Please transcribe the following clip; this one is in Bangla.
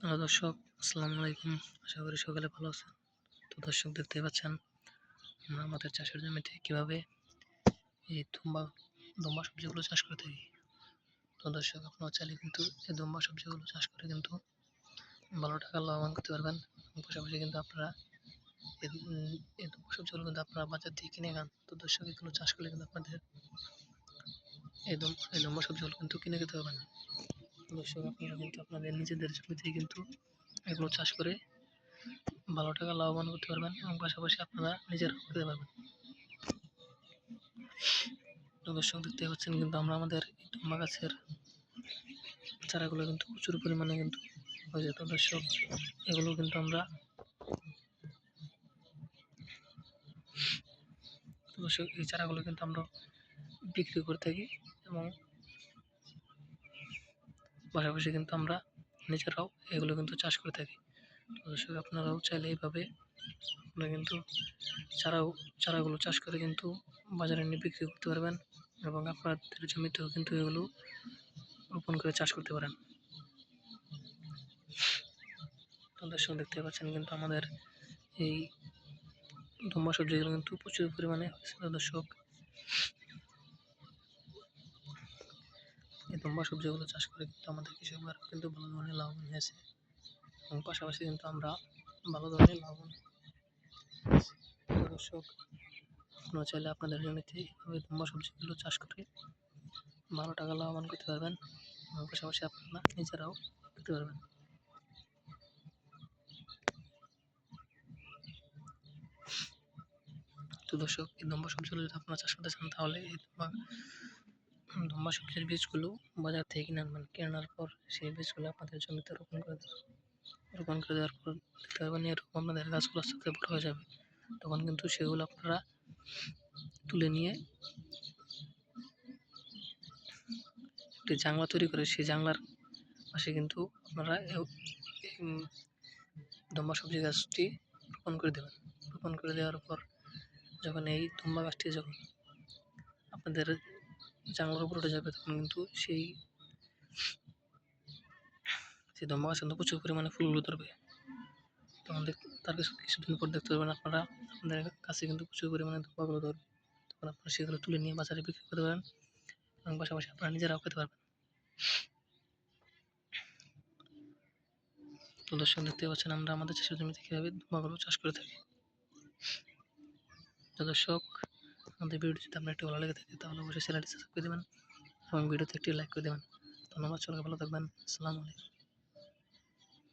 হ্যালো দর্শক, আসসালামু আলাইকুম। আশা করি সকালে ভালো আছেন। তো দর্শক দেখতেই পাচ্ছেন আমরা আমাদের চাষের জমিতে কীভাবে এই দুম্বা সবজিগুলো চাষ করে থাকি। তো দর্শক আপনারা চাইলে কিন্তু এই দুম্বা সবজিগুলো চাষ করে কিন্তু ভালো টাকা লাভবান করতে পারবেন। পাশাপাশি কিন্তু আপনারা এই দুম্বা সবজিগুলো কিন্তু আপনারা বাজার থেকে কিনে খান। তো দর্শক এগুলো চাষ করলে কিন্তু আপনাদের এই দুম্বা সবজিগুলো কিন্তু কিনে খেতে হবে না। দর্শক আপনারা কিন্তু আপনাদের নিজেদের জমিতে কিন্তু এগুলো চাষ করে ভালো টাকা লাভবান করতে পারবেন এবং পাশাপাশি আপনারা নিজেরা খেতে পারবেন। তো দর্শক দেখতে পাচ্ছেন কিন্তু আমরা আমাদের দুম্বা গাছের চারাগুলো কিন্তু প্রচুর পরিমাণে কিন্তু হয়ে যেত। দর্শক এগুলো কিন্তু আমরা দর্শক এই চারাগুলো কিন্তু আমরা বিক্রি করে থাকি এবং পাশাপাশি কিন্তু আমরা নিজেরাও এগুলো কিন্তু চাষ করে থাকি। তো দর্শক আপনারাও চাইলে এইভাবে আপনারা কিন্তু চারাগুলো চাষ করে কিন্তু বাজারে নিয়ে বিক্রি করতে পারবেন এবং আপনাদের জমিতেও কিন্তু এগুলো রোপণ করে চাষ করতে পারেন। তো দর্শক দেখতে পাচ্ছেন কিন্তু আমাদের এই দুম্বা সবজিগুলো কিন্তু প্রচুর পরিমাণে হয়েছে। দর্শক এই দুম্বা সবজিগুলো চাষ করে কিন্তু আমাদের কৃষকরা কিন্তু ভালো ধরনের লাভবান হয়েছে এবং পাশাপাশি কিন্তু আমরা ভালো ধরনের লাভবান হয়েছি। দর্শক আপনারা চাইলে আপনাদের জমিতে এইভাবে দুম্বা সবজিগুলো চাষ করে ভালো টাকা লাভবান করতে পারবেন এবং পাশাপাশি আপনারা নিজেরাও খেতে পারবেন। তো দর্শক এই দুম্বা সবজিগুলো যদি আপনারা চাষ করতে চান তাহলে এই দুম্বা সবজির বীজগুলো বাজার থেকে কিনে আনবেন। কিনে আনার পর সেই বীজগুলো আপনাদের জমিতে রোপণ করে দেবেন। রোপণ করে দেওয়ার পর দেখতে পাবেন এরকম আপনাদের গাছগুলো আস্তে আস্তে বড় হয়ে যাবে। তখন কিন্তু সেগুলো আপনারা তুলে নিয়ে একটি জাংলা তৈরি করে সেই জাংলার পাশে কিন্তু আপনারা দুম্বা সবজি গাছটি রোপণ করে দেবেন। রোপণ করে দেওয়ার পর যখন এই দুম্বা গাছটি যখন আপনাদের জাংলার উপর উঠে যাবে তখন কিন্তু সেই দুম্বা গাছে কিন্তু প্রচুর পরিমাণে ফুলগুলো ধরবে। তখন তার কিছুদিন পর দেখতে পারবেন আপনারা আপনাদের কাছে কিন্তু প্রচুর পরিমাণে দুম্বাগুলো ধরবে। তখন আপনারা সেগুলো তুলে নিয়ে বাজারে বিক্রি করতে পারেন এবং পাশাপাশি আপনারা নিজেরাও খেতে পারবেন। তো দর্শক দেখতে পাচ্ছেন আমরা আমাদের চাষের জমিতে কীভাবে দুম্বাগুলো চাষ করে থাকি। তো দর্শক আমাদের ভিডিও যদি আপনার একটু ভালো লেগে থাকে তাহলে অবশ্যই চ্যানেলটি সাবস্ক্রাইব করে দেবেন এবং ভিডিওতে একটি লাইক করে দেবেন। ধন্যবাদ, সবাই ভালো থাকবেন। আসসালামু আলাইকুম।